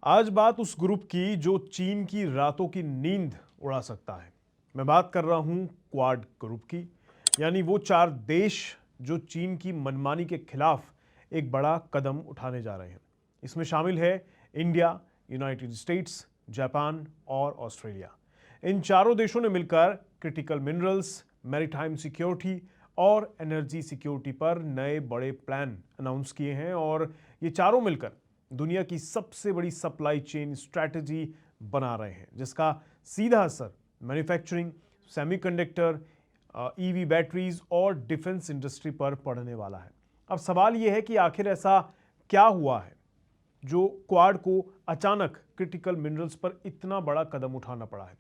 आज बात उस ग्रुप की जो चीन की रातों की नींद उड़ा सकता है। मैं बात कर रहा हूं क्वाड ग्रुप की, यानी वो चार देश जो चीन की मनमानी के खिलाफ एक बड़ा कदम उठाने जा रहे हैं। इसमें शामिल है इंडिया, यूनाइटेड स्टेट्स, जापान और ऑस्ट्रेलिया। इन चारों देशों ने मिलकर क्रिटिकल मिनरल्स, मैरीटाइम सिक्योरिटी और एनर्जी सिक्योरिटी पर नए बड़े प्लान अनाउंस किए हैं और ये चारों मिलकर दुनिया की सबसे बड़ी सप्लाई चेन स्ट्रैटेजी बना रहे हैं, जिसका सीधा असर मैन्युफैक्चरिंग, सेमीकंडक्टर, ईवी बैटरीज और डिफेंस इंडस्ट्री पर पड़ने वाला है। अब सवाल यह है कि आखिर ऐसा क्या हुआ है जो क्वाड को अचानक क्रिटिकल मिनरल्स पर इतना बड़ा कदम उठाना पड़ा है।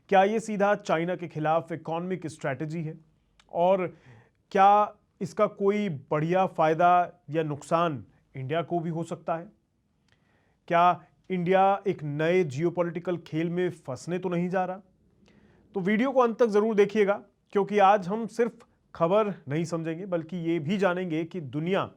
क्या यह सीधा चाइना के खिलाफ इकोनॉमिक स्ट्रैटेजी है और क्या इसका कोई बढ़िया फायदा या नुकसान इंडिया को भी हो सकता है? क्या इंडिया एक नए जियोपॉलिटिकल खेल में फंसने तो नहीं जा रहा? तो वीडियो को अंत तक जरूर देखिएगा, क्योंकि आज हम सिर्फ खबर नहीं समझेंगे बल्कि ये भी जानेंगे कि दुनिया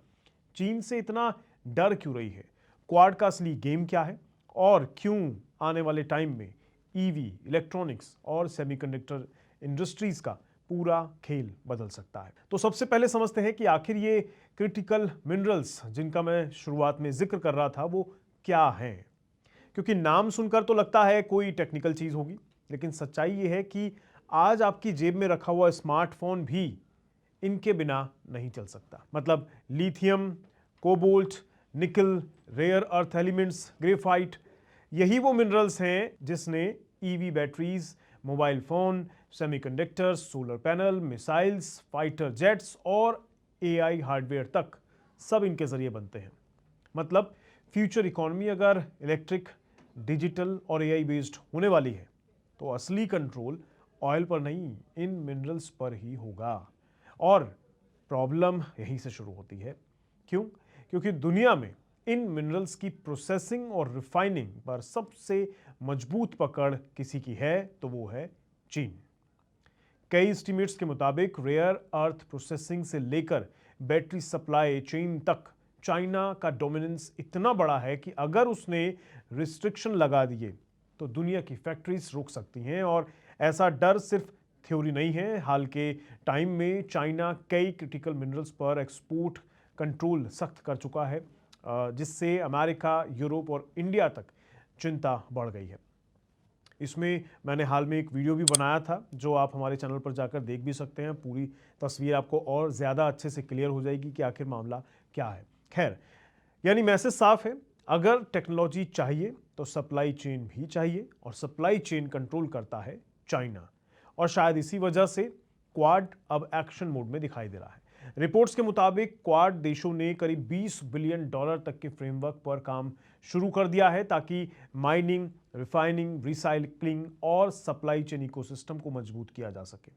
चीन से इतना डर क्यों रही है, क्वाड का असली गेम क्या है और क्यों आने वाले टाइम में ईवी, इलेक्ट्रॉनिक्स और सेमीकंडक्टर इंडस्ट्रीज का पूरा खेल बदल सकता है। तो सबसे पहले समझते हैं कि आखिर ये क्रिटिकल मिनरल्स जिनका मैं शुरुआत में जिक्र कर रहा था वो क्या हैं। क्योंकि नाम सुनकर तो लगता है कोई टेक्निकल चीज होगी, लेकिन सच्चाई ये है कि आज आपकी जेब में रखा हुआ स्मार्टफोन भी इनके बिना नहीं चल सकता। मतलब लिथियम, कोबाल्ट, निकल, रेयर अर्थ एलिमेंट्स, ग्रेफाइट, यही वो मिनरल्स हैं जिसने EV batteries, mobile phone, semiconductors, solar panel, missiles, fighter jets और एआई हार्डवेयर तक सब इनके जरिए बनते हैं। मतलब फ्यूचर इकोनॉमी अगर इलेक्ट्रिक, डिजिटल और एआई बेस्ड होने वाली है तो असली कंट्रोल ऑयल पर नहीं, इन मिनरल्स पर ही होगा। और प्रॉब्लम यहीं से शुरू होती है। क्यों? क्योंकि दुनिया में इन मिनरल्स की प्रोसेसिंग और रिफाइनिंग पर सबसे मजबूत पकड़ किसी की है तो वो है चीन। कई एस्टिमेट्स के मुताबिक रेयर अर्थ प्रोसेसिंग से लेकर बैटरी सप्लाई चेन तक चाइना का डोमिनेंस इतना बड़ा है कि अगर उसने रिस्ट्रिक्शन लगा दिए तो दुनिया की फैक्ट्रीज रुक सकती हैं। और ऐसा डर सिर्फ थ्योरी नहीं है। हाल के टाइम में चाइना कई क्रिटिकल मिनरल्स पर एक्सपोर्ट कंट्रोल सख्त कर चुका है, जिससे अमेरिका, यूरोप और इंडिया तक चिंता बढ़ गई है। इसमें मैंने हाल में एक वीडियो भी बनाया था जो आप हमारे चैनल पर जाकर देख भी सकते हैं। पूरी तस्वीर आपको और ज़्यादा अच्छे से क्लियर हो जाएगी कि आखिर मामला क्या है। खैर, यानी मैसेज साफ है, अगर टेक्नोलॉजी चाहिए तो सप्लाई चेन भी चाहिए, और सप्लाई चेन कंट्रोल करता है चाइना। और शायद इसी वजह से क्वाड अब एक्शन मोड में दिखाई दे रहा है। रिपोर्ट्स के मुताबिक क्वाड देशों ने करीब $20 बिलियन तक के फ्रेमवर्क पर काम शुरू कर दिया है ताकि माइनिंग, रिफाइनिंग, रिसाइकलिंग और सप्लाई चेन इकोसिस्टम को मजबूत किया जा सके।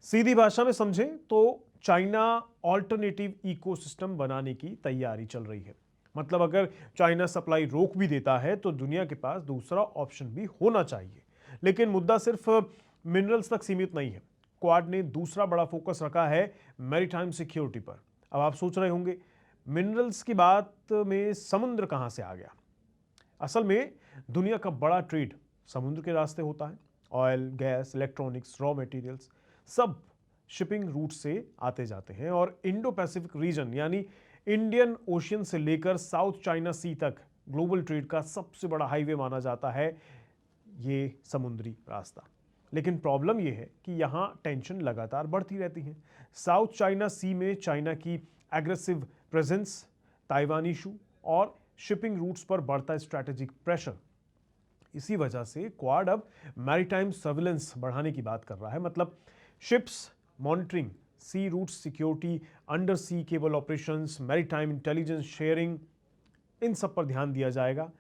सीधी भाषा में समझें तो चाइना ऑल्टरनेटिव इकोसिस्टम बनाने की तैयारी चल रही है। मतलब अगर चाइना सप्लाई रोक भी देता है तो दुनिया के पास दूसरा ऑप्शन भी होना चाहिए। लेकिन मुद्दा सिर्फ मिनरल्स तक सीमित नहीं है। क्वाड ने दूसरा बड़ा फोकस रखा है मैरीटाइम सिक्योरिटी पर। अब आप सोच रहे होंगे, मिनरल्स की बात में समुद्र कहां से आ गया? असल में दुनिया का बड़ा ट्रेड समुद्र के रास्ते होता है। Oil, gas, electronics, raw materials सब शिपिंग रूट से आते जाते हैं। और इंडो पैसिफिक रीजन यानी इंडियन ओशियन से लेकर साउथ चाइना सी तक ग्लोबल ट्रेड का सबसे बड़ा हाईवे माना जाता है ये समुद्री रास्ता। लेकिन प्रॉब्लम यह है कि यहाँ टेंशन लगातार बढ़ती रहती है। साउथ चाइना सी में चाइना की एग्रेसिव प्रेजेंस, ताइवान इशू और शिपिंग रूट्स पर बढ़ता स्ट्रैटेजिक प्रेशर, इसी वजह से क्वाड अब मैरीटाइम सर्विलेंस बढ़ाने की बात कर रहा है। मतलब ships monitoring, sea route security, undersea cable operations, maritime intelligence sharing, इन सब पर ध्यान दिया जाएगा।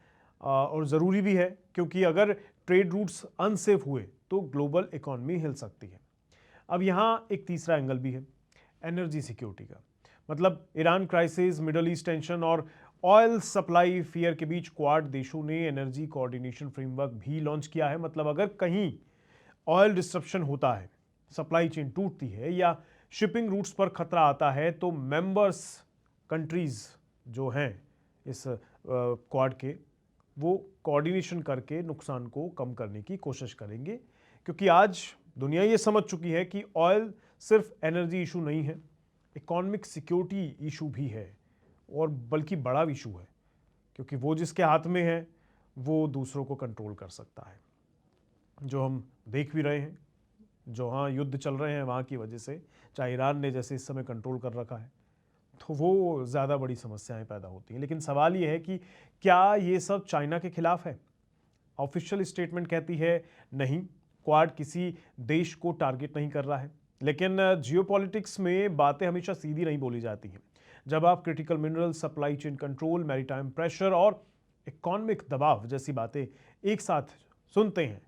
और ज़रूरी भी है, क्योंकि अगर ट्रेड रूट्स अनसेफ हुए तो ग्लोबल इकोनॉमी हिल सकती है। अब यहाँ एक तीसरा एंगल भी है, एनर्जी सिक्योरिटी का। मतलब Iran crisis, middle east tension और ऑयल सप्लाई फियर के बीच क्वाड देशों ने एनर्जी कोऑर्डिनेशन फ्रेमवर्क भी लॉन्च किया है। मतलब अगर कहीं ऑयल डिस्ट्रप्शन होता है, सप्लाई चेन टूटती है या शिपिंग रूट्स पर खतरा आता है तो मेंबर्स कंट्रीज जो हैं इस क्वाड के, वो कोऑर्डिनेशन करके नुकसान को कम करने की कोशिश करेंगे, क्योंकि आज दुनिया ये समझ चुकी है कि ऑयल सिर्फ एनर्जी इशू नहीं है, इकोनॉमिक सिक्योरिटी इशू भी है, और बल्कि बड़ा इशू है, क्योंकि वो जिसके हाथ में है वो दूसरों को कंट्रोल कर सकता है। जो हम देख भी रहे हैं, जो हाँ युद्ध चल रहे हैं वहाँ की वजह से, चाहे ईरान ने जैसे इस समय कंट्रोल कर रखा है, तो वो ज़्यादा बड़ी समस्याएं पैदा होती हैं। लेकिन सवाल ये है कि क्या ये सब चाइना के खिलाफ है? ऑफिशियल स्टेटमेंट कहती है नहीं, क्वाड किसी देश को टारगेट नहीं कर रहा है। लेकिन जियोपॉलिटिक्स में बातें हमेशा सीधी नहीं बोली जाती हैं। जब आप critical mineral supply chain control, maritime pressure और इकोनॉमिक दबाव जैसी बातें एक साथ सुनते हैं,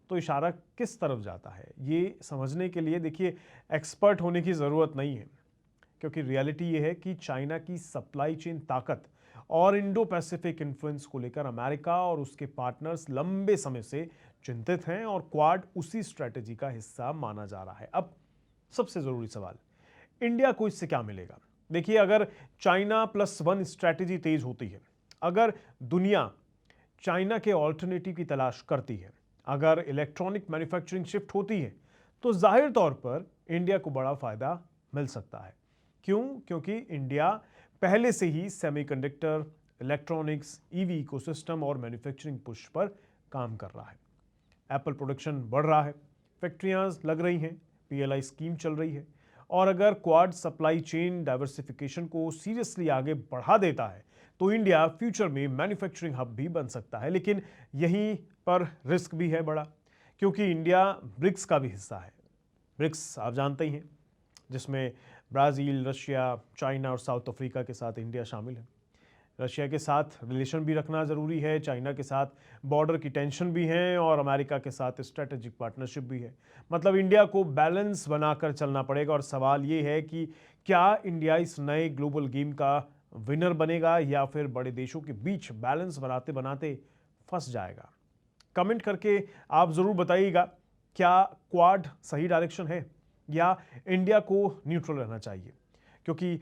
तो इशारा किस तरफ जाता है ये समझने के लिए देखिए एक्सपर्ट होने की ज़रूरत नहीं है, क्योंकि रियलिटी ये है कि चाइना की सप्लाई चेन ताकत और इंडो पैसिफिक इन्फ्लुएंस को लेकर अमेरिका और उसके पार्टनर्स लंबे समय से चिंतित हैं, और क्वाड उसी स्ट्रेटेजी का हिस्सा माना जा रहा है। अब सबसे जरूरी सवाल, इंडिया को इससे क्या मिलेगा? देखिए, अगर चाइना प्लस वन स्ट्रेटेजी तेज होती है, अगर दुनिया चाइना के ऑल्टरनेटिव की तलाश करती है, अगर इलेक्ट्रॉनिक मैन्युफैक्चरिंग शिफ्ट होती है, तो जाहिर तौर पर इंडिया को बड़ा फायदा मिल सकता है। क्यों? क्योंकि इंडिया पहले से ही सेमीकंडक्टर, इलेक्ट्रॉनिक्स, ईवी इकोसिस्टम और मैन्युफैक्चरिंग पुश पर काम कर रहा है। एप्पल प्रोडक्शन बढ़ रहा है, फैक्ट्रियां लग रही हैं, पीएलआई स्कीम चल रही है, और अगर क्वाड सप्लाई चेन डाइवर्सिफिकेशन को सीरियसली आगे बढ़ा देता है तो इंडिया फ्यूचर में मैन्युफैक्चरिंग हब भी बन सकता है। लेकिन यहीं पर रिस्क भी है बड़ा, क्योंकि इंडिया ब्रिक्स का भी हिस्सा है। ब्रिक्स आप जानते ही हैं, जिसमें ब्राज़ील, रशिया, चाइना और साउथ अफ्रीका के साथ इंडिया शामिल है। रशिया के साथ रिलेशन भी रखना ज़रूरी है, चाइना के साथ बॉर्डर की टेंशन भी है, और अमेरिका के साथ स्ट्रेटेजिक पार्टनरशिप भी है। मतलब इंडिया को बैलेंस बनाकर चलना पड़ेगा, और सवाल ये है कि क्या इंडिया इस नए ग्लोबल गेम का विनर बनेगा, या फिर बड़े देशों के बीच बैलेंस बनाते बनाते फंस जाएगा? कमेंट करके आप ज़रूर बताइएगा, क्या क्वाड सही डायरेक्शन है, या इंडिया को न्यूट्रल रहना चाहिए? क्योंकि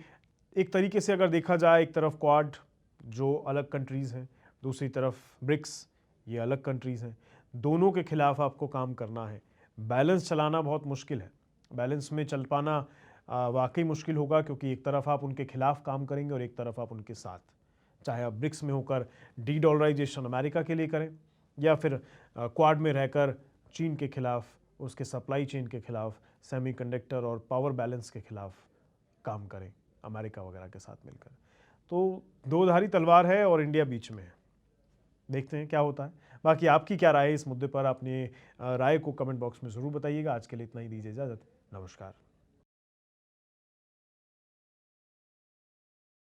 एक तरीके से अगर देखा जाए, एक तरफ क्वाड जो अलग कंट्रीज़ हैं, दूसरी तरफ ब्रिक्स, ये अलग कंट्रीज़ हैं, दोनों के खिलाफ आपको काम करना है। बैलेंस चलाना बहुत मुश्किल है, बैलेंस में चल पाना वाकई मुश्किल होगा, क्योंकि एक तरफ आप उनके खिलाफ काम करेंगे और एक तरफ आप उनके साथ, चाहे आप ब्रिक्स में होकर डी डॉलराइजेशन अमेरिका के लिए करें, या फिर क्वाड में रहकर चीन के खिलाफ, उसके सप्लाई चेन के खिलाफ, सेमीकंडक्टर और पावर बैलेंस के खिलाफ काम करें अमेरिका वगैरह के साथ मिलकर। तो दो-धारी तलवार है और इंडिया बीच में है। देखते हैं क्या होता है। बाकी आपकी क्या राय है इस मुद्दे पर? अपनी राय को कमेंट बॉक्स में ज़रूर बताइएगा। आज के लिए इतना ही, दीजिए इजाज़त। नमस्कार।